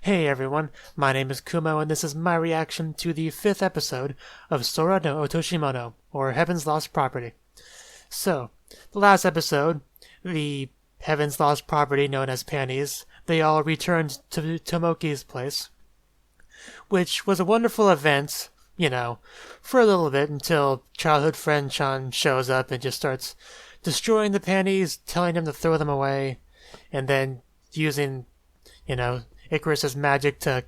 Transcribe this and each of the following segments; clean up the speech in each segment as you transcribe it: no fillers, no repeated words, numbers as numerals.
Hey everyone, my name is Kumo and this is my reaction to the 5th episode of Sora no Otoshimono, or Heaven's Lost Property. So, the last episode, the Heaven's Lost Property known as Panties, they all returned to Tomoki's place, which was a wonderful event, for a little bit until childhood friend Chan shows up and just starts destroying the panties, telling him to throw them away, and then using, Icarus's magic to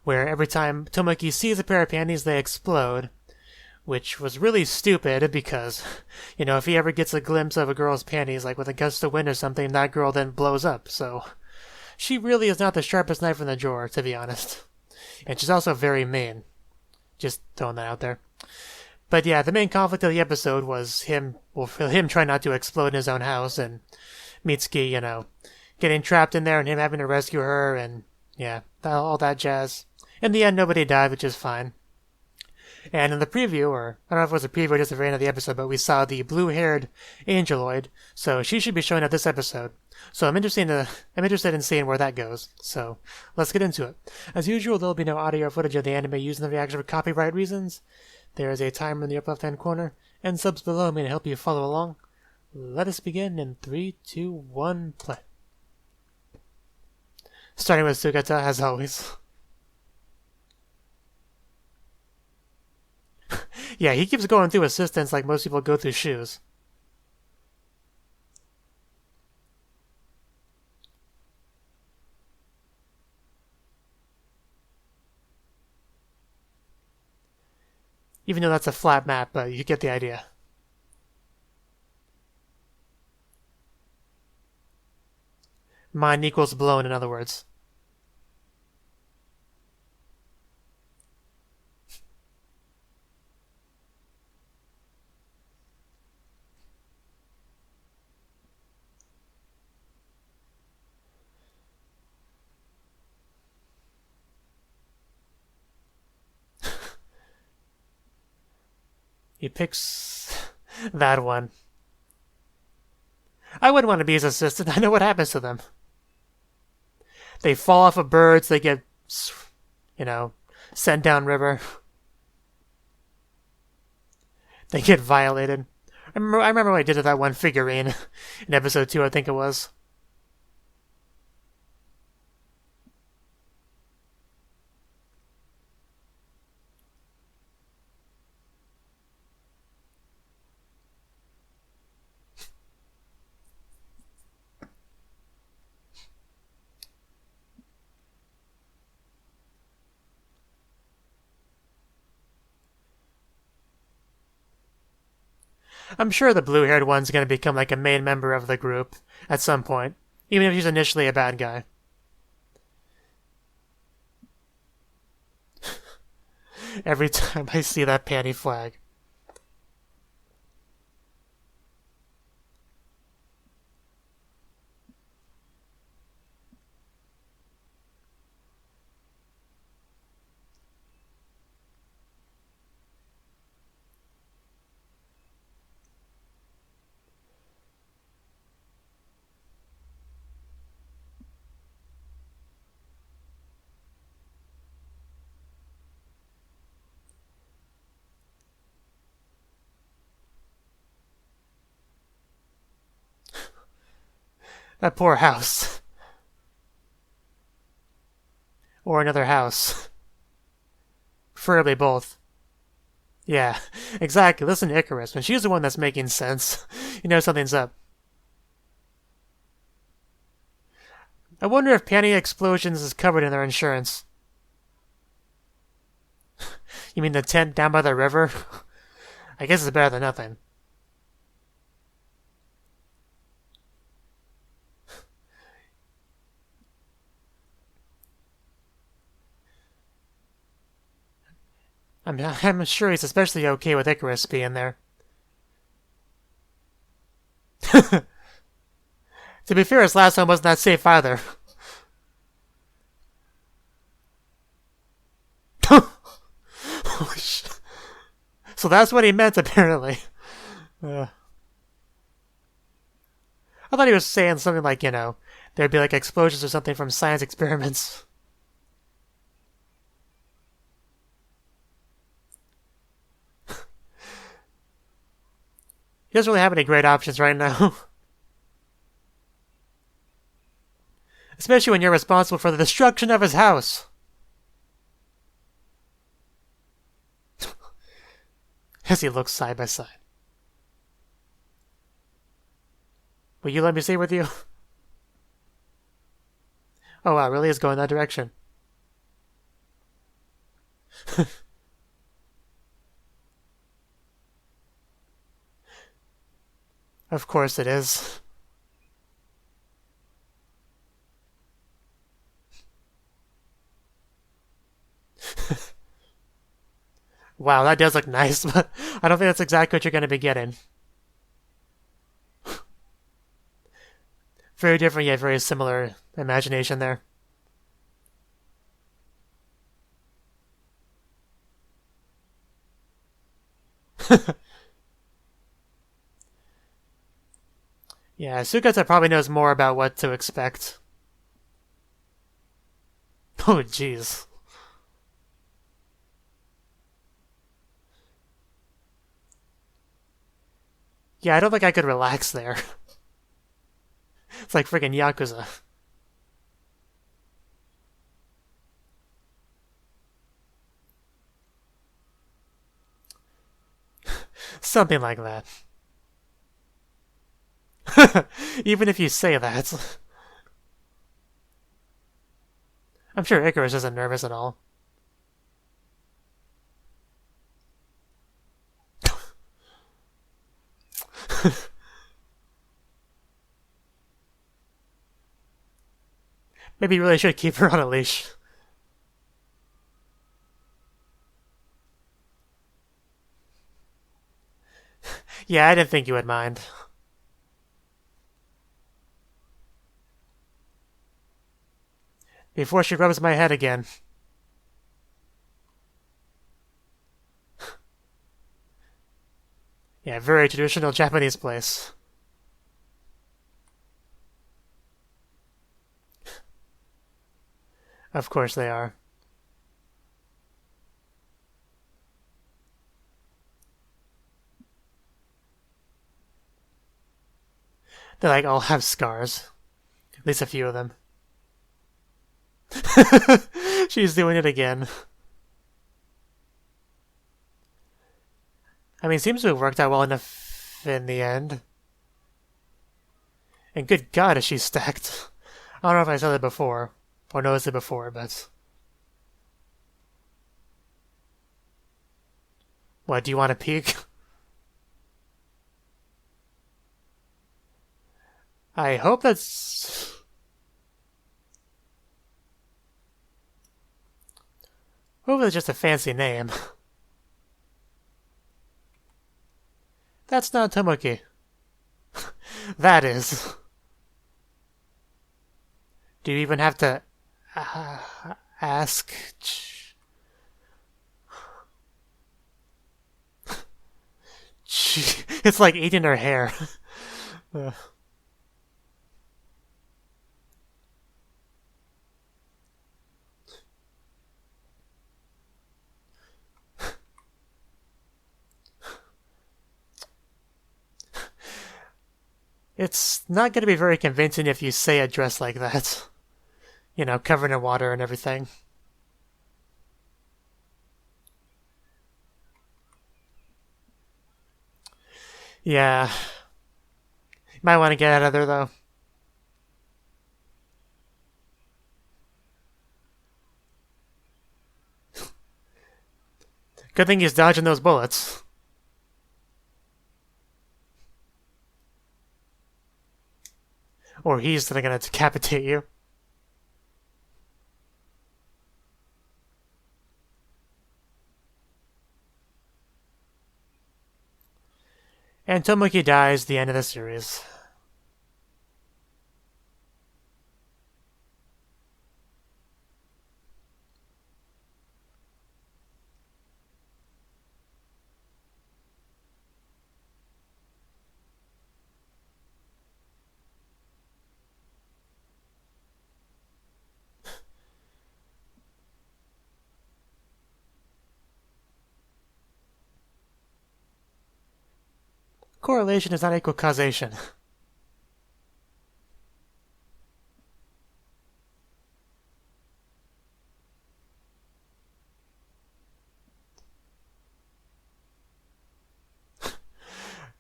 where every time Tomoki sees a pair of panties, they explode, which was really stupid because, if he ever gets a glimpse of a girl's panties, like with a gust of wind or something, that girl then blows up, so she really is not the sharpest knife in the drawer, to be honest. And she's also very mean. Just throwing that out there. But yeah, the main conflict of the episode was him trying not to explode in his own house, and Mitsuki, getting trapped in there and him having to rescue her, and yeah, all that jazz. In the end, nobody died, which is fine. And in the preview, or I don't know if it was a preview or just the very end of the episode, but we saw the blue-haired Angeloid, so she should be showing up this episode. So I'm interested in seeing where that goes. So let's get into it. As usual, there'll be no audio or footage of the anime used in the reaction for copyright reasons. There is a timer in the upper left-hand corner, and subs below me to help you follow along. Let us begin in 3, 2, 1, play. Starting with Sugata, as always. Yeah, he keeps going through assistants like most people go through shoes. Even though that's a flat map, but you get the idea. Mind equals blown, in other words. He picks that one. I wouldn't want to be his assistant. I know what happens to them. They fall off of birds. They get, sent down river. They get violated. I remember what I did to that one figurine in episode 2, I think it was. I'm sure the blue-haired one's going to become like a main member of the group at some point, even if he's initially a bad guy. Every time I see that panty flag. That poor house. Or another house. Preferably both. Yeah, exactly. Listen to Icarus. When she's the one that's making sense, you know something's up. I wonder if panty explosions is covered in their insurance. You mean the tent down by the river? I guess it's better than nothing. I'm sure he's especially okay with Icarus being there. To be fair, his last one wasn't that safe either. Holy shit. So that's what he meant, apparently. I thought he was saying something like, there'd be like explosions or something from science experiments. He doesn't really have any great options right now. Especially when you're responsible for the destruction of his house. As he looks side by side. Will you let me stay with you? Oh wow, really is going that direction. Of course it is. Wow, that does look nice, but I don't think that's exactly what you're going to be getting. Very different yet very similar imagination there. Yeah, Sugata probably knows more about what to expect. Oh, jeez. Yeah, I don't think I could relax there. It's like freaking Yakuza. Something like that. Even if you say that. I'm sure Icarus isn't nervous at all. Maybe you really should keep her on a leash. Yeah, I didn't think you would mind. Before she rubs my head again. Yeah, very traditional Japanese place. Of course they are. They like all have scars. At least a few of them. She's doing it again. I mean, it seems to have worked out well enough in the end. And good God, is she stacked. I don't know if I said that before, or noticed it before, but... What, do you want to peek? I hope that's... Hopefully it's just a fancy name. That's not Tomoki. That is. Do you even have to ask? It's like eating her hair. It's not going to be very convincing if you say a dress like that. You know, covered in water and everything. Yeah. You might want to get out of there, though. Good thing he's dodging those bullets. Or he's going to decapitate you. And Tomoki dies, the end of the series. correlation does not equal causation.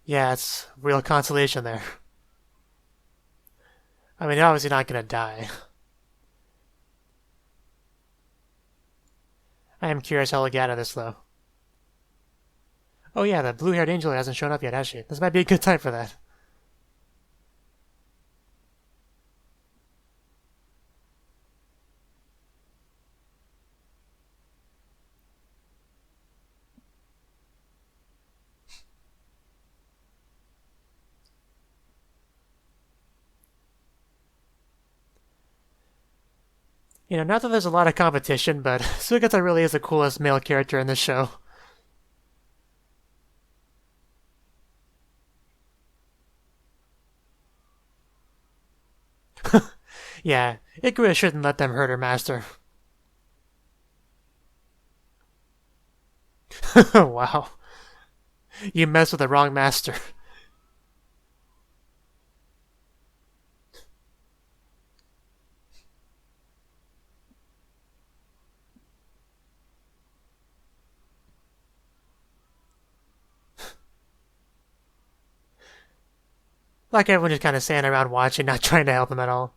Yeah, it's real consolation there. I mean, you're obviously not gonna die. I am curious how he'll get out of this, though. Oh yeah, the blue-haired angel hasn't shown up yet, has she? This might be a good time for that. You know, not that there's a lot of competition, but Sugata really is the coolest male character in this show. Yeah, Ikura shouldn't let them hurt her master. Wow. You messed with the wrong master. Like everyone just kind of standing around watching, not trying to help him at all.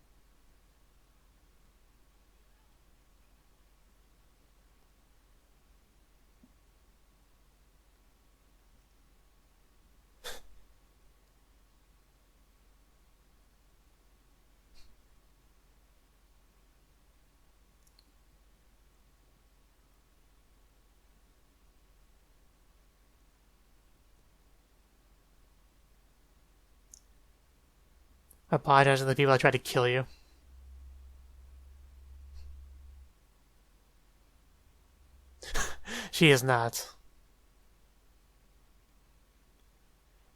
Apologize to the people that tried to kill you. She is not.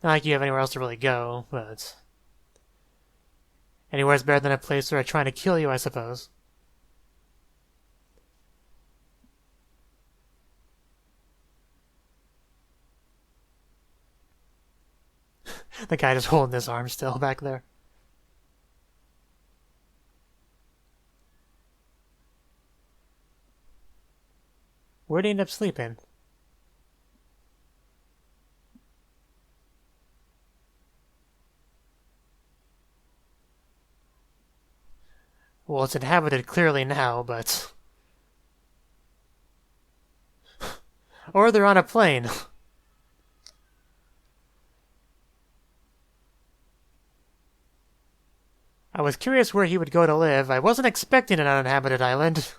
Not like you have anywhere else to really go, but... Anywhere's better than a place where they're trying to kill you, I suppose. The guy just holding his arm still back there. Where'd he end up sleeping? Well, it's inhabited clearly now, but... Or they're on a plane. I was curious where he would go to live. I wasn't expecting an uninhabited island.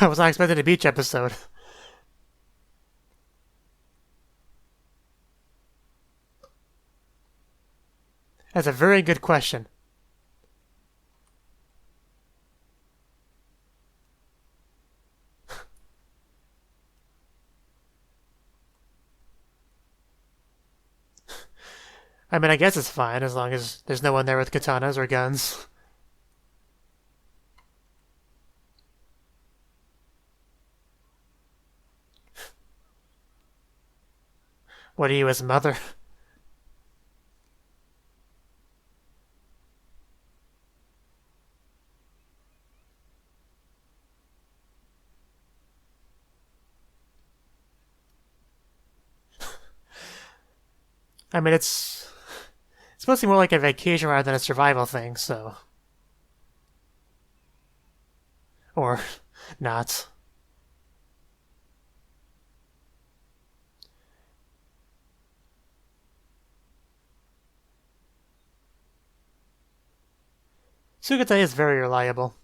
I was not expecting a beach episode. That's a very good question. I mean, I guess it's fine as long as there's no one there with katanas or guns. What are you, his mother? I mean, it's supposed to be more like a vacation rather than a survival thing, so... Or not. Sugata is very reliable.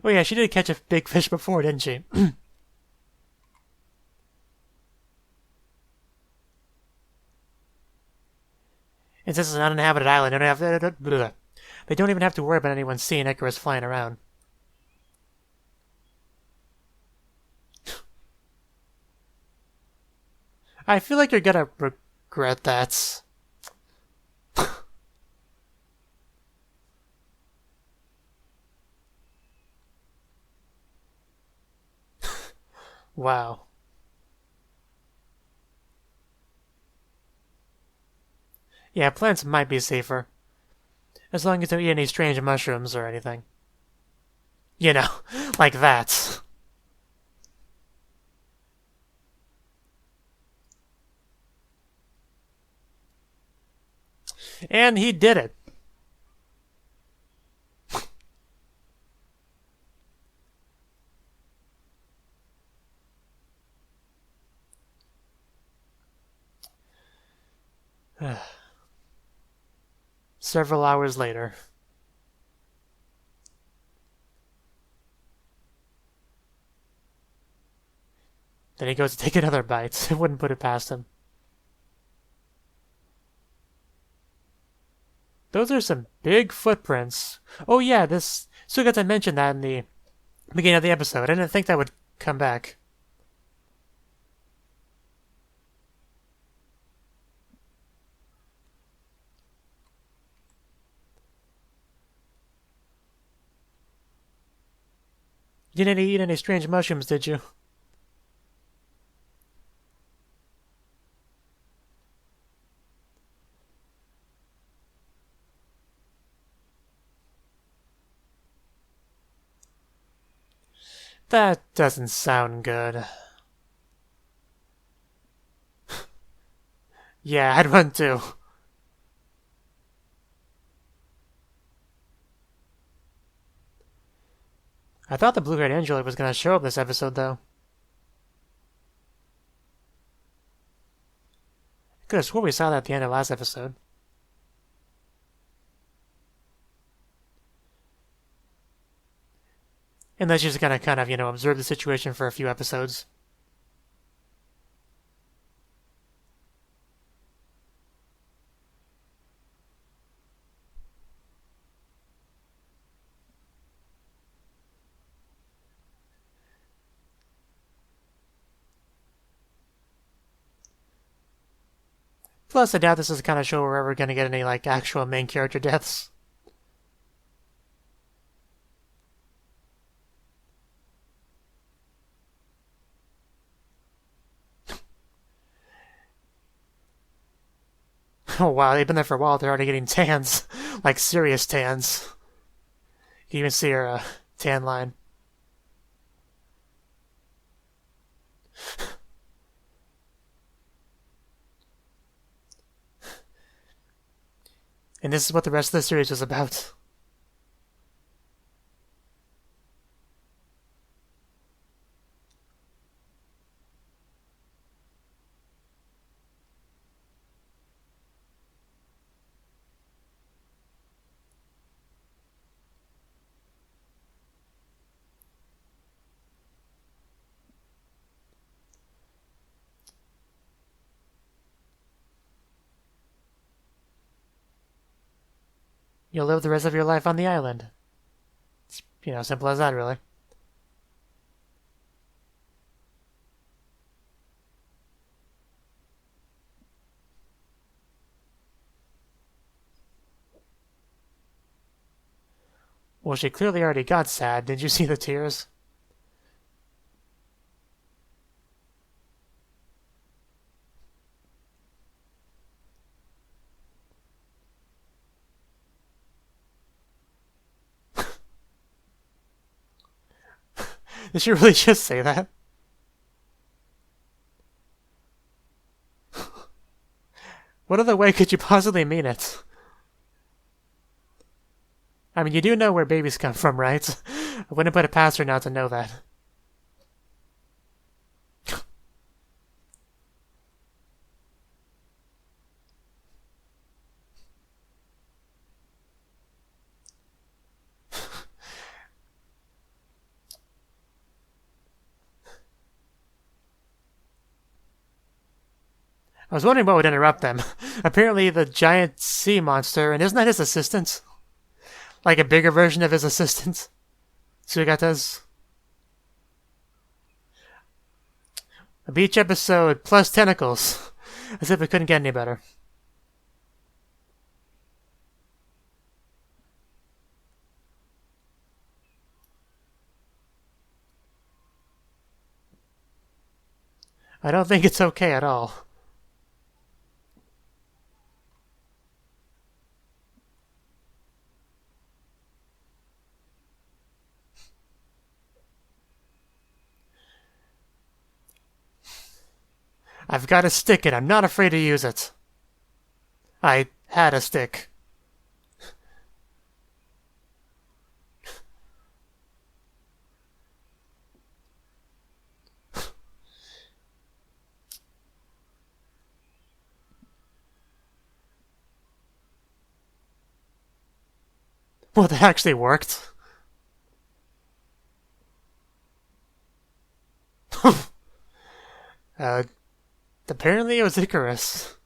Oh yeah, she did catch a big fish before, didn't she? And since it's an uninhabited island, they don't even have to worry about anyone seeing Icarus flying around. I feel like you're gonna regret that. Wow. Yeah, plants might be safer. As long as you don't eat any strange mushrooms or anything. You know, like that. And he did it. Several hours later. Then he goes to take another bite. It wouldn't put it past him. Those are some big footprints. Oh yeah, this Sugata mentioned that in the beginning of the episode. I didn't think that would come back. You didn't eat any strange mushrooms, did you? That doesn't sound good. Yeah, I'd run too. I thought the blue-haired android was going to show up this episode, though. I could have swore we saw that at the end of last episode. Unless she's going to kind of, observe the situation for a few episodes. Plus, I doubt this is the kind of show where we're ever going to get any, actual main character deaths. Oh wow, they've been there for a while. They're already getting tans. Like, serious tans. You can even see her tan line. And this is what the rest of the series was about. You'll live the rest of your life on the island. It's, simple as that, really. Well, she clearly already got sad. Did you see the tears? Did she really just say that? What other way could you possibly mean it? I mean, you do know where babies come from, right? I wouldn't put it past her not to know that. I was wondering what would interrupt them. Apparently the giant sea monster, and isn't that his assistant? Like a bigger version of his assistant? Sugata's. A beach episode plus tentacles. As if it couldn't get any better. I don't think it's okay at all. I've got a stick and I'm not afraid to use it. I had a stick. Well, that actually worked. uh, apparently it was Icarus.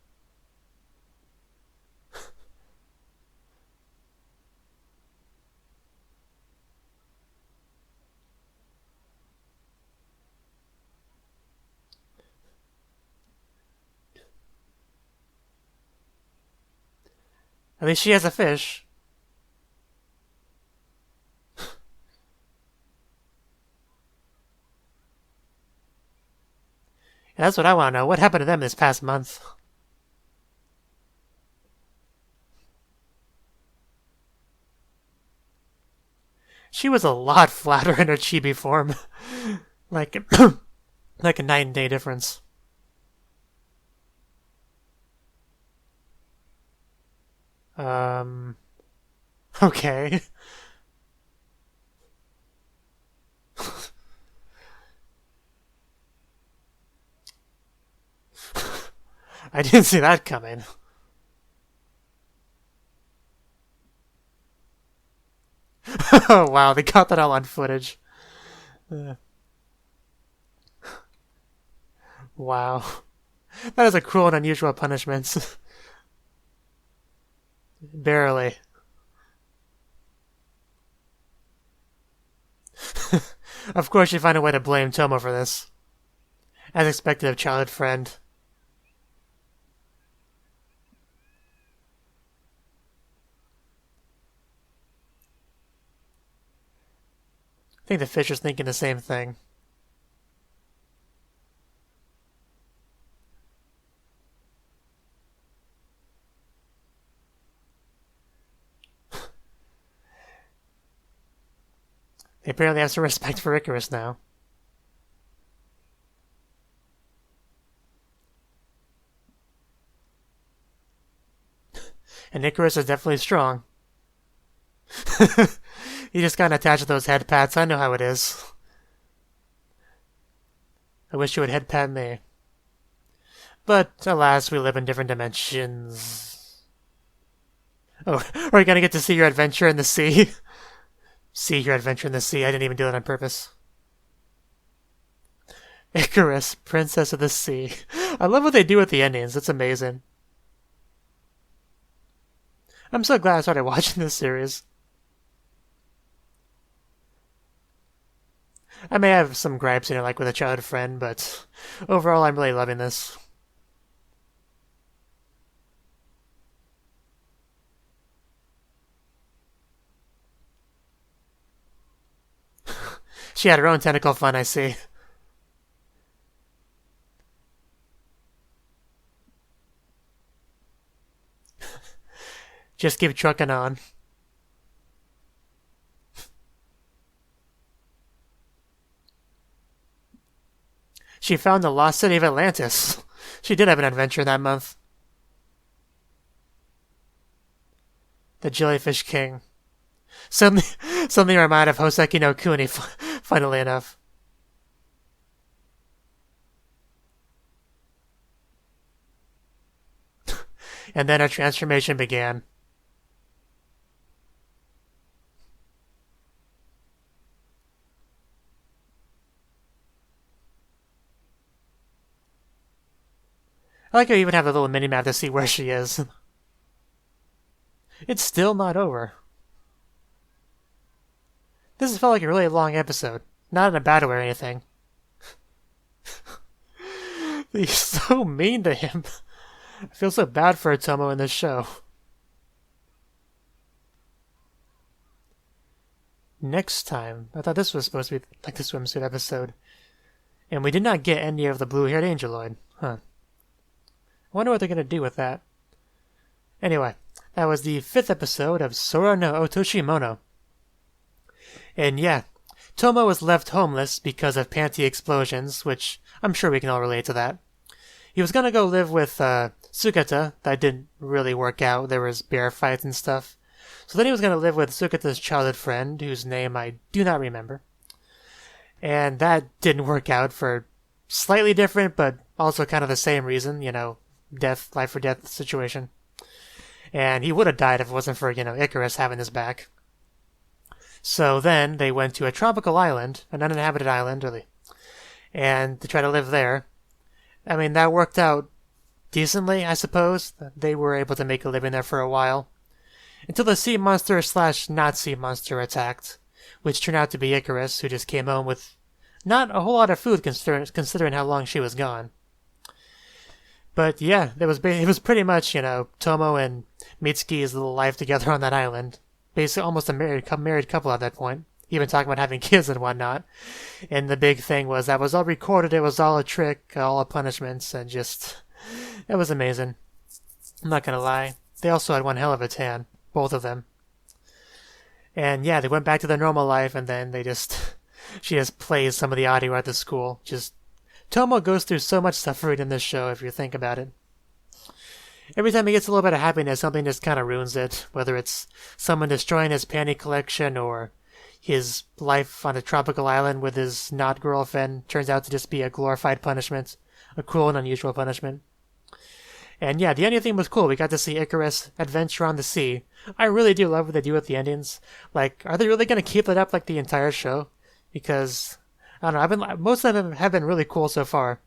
At least she has a fish. That's what I want to know. What happened to them this past month? She was a lot flatter in her chibi form. like, like a night and day difference. Okay. I didn't see that coming. Oh, wow, they got that all on footage. Wow. That is a cruel and unusual punishment. Barely. Of course, you find a way to blame Tomo for this. As expected of childhood friend. I think the fish is thinking the same thing. They apparently have some respect for Icarus now. And Icarus is definitely strong. You just got attached to those head pats. I know how it is. I wish you would head pat me. But alas, we live in different dimensions. Oh, are you gonna get to see your adventure in the sea? See your adventure in the sea. I didn't even do that on purpose. Icarus, Princess of the Sea. I love what they do with the endings. It's amazing. I'm so glad I started watching this series. I may have some gripes in it, like with a childhood friend, but overall, I'm really loving this. She had her own tentacle fun, I see. Just keep trucking on. She found the lost city of Atlantis. She did have an adventure that month. The Jellyfish King. Something reminded of Hoseki no Kuni, funnily enough. And then her transformation began. I like how you even have a little mini-map to see where she is. It's still not over. This has felt like a really long episode. Not in a bad way or anything. He's so mean to him. I feel so bad for Otomo in this show. Next time, I thought this was supposed to be like the swimsuit episode. And we did not get any of the blue-haired angeloid. Huh. I wonder what they're going to do with that. Anyway, that was the 5th episode of Sora no Otoshimono. And yeah, Tomo was left homeless because of panty explosions, which I'm sure we can all relate to that. He was going to go live with Sugata. That didn't really work out. There was bear fights and stuff. So then he was going to live with Sugata's childhood friend, whose name I do not remember. And that didn't work out for slightly different, but also kind of the same reason, life or death situation. And he would have died if it wasn't for, Icarus having his back. So then they went to a tropical island, an uninhabited island, really, and to try to live there. I mean, that worked out decently, I suppose. They were able to make a living there for a while. Until the sea monster / not sea monster attacked, which turned out to be Icarus, who just came home with not a whole lot of food considering how long she was gone. But yeah, it was pretty much, Tomo and Mitsuki's little life together on that island. Basically almost a married couple at that point. Even talking about having kids and whatnot. And the big thing was that was all recorded, it was all a trick, all a punishment, and just... It was amazing. I'm not gonna lie. They also had one hell of a tan. Both of them. And yeah, they went back to their normal life, and then she just plays some of the audio at the school. Tomo goes through so much suffering in this show, if you think about it. Every time he gets a little bit of happiness, something just kind of ruins it. Whether it's someone destroying his panty collection, or his life on a tropical island with his not-girlfriend turns out to just be a glorified punishment. A cruel and unusual punishment. And yeah, the ending theme was cool. We got to see Icarus adventure on the sea. I really do love what they do with the endings. Like, are they really going to keep it up like the entire show? Because, I don't know, most of them have been really cool so far.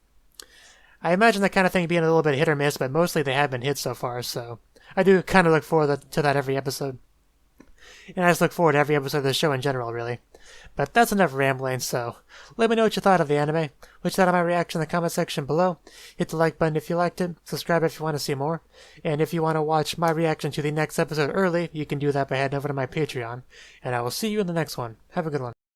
I imagine that kind of thing being a little bit hit or miss, but mostly they have been hits so far, so I do kind of look forward to that every episode. And I just look forward to every episode of the show in general, really. But that's enough rambling, so let me know what you thought of the anime. Which thought of my reaction in the comment section below. Hit the like button if you liked it, subscribe if you want to see more, and if you want to watch my reaction to the next episode early, you can do that by heading over to my Patreon, and I will see you in the next one. Have a good one.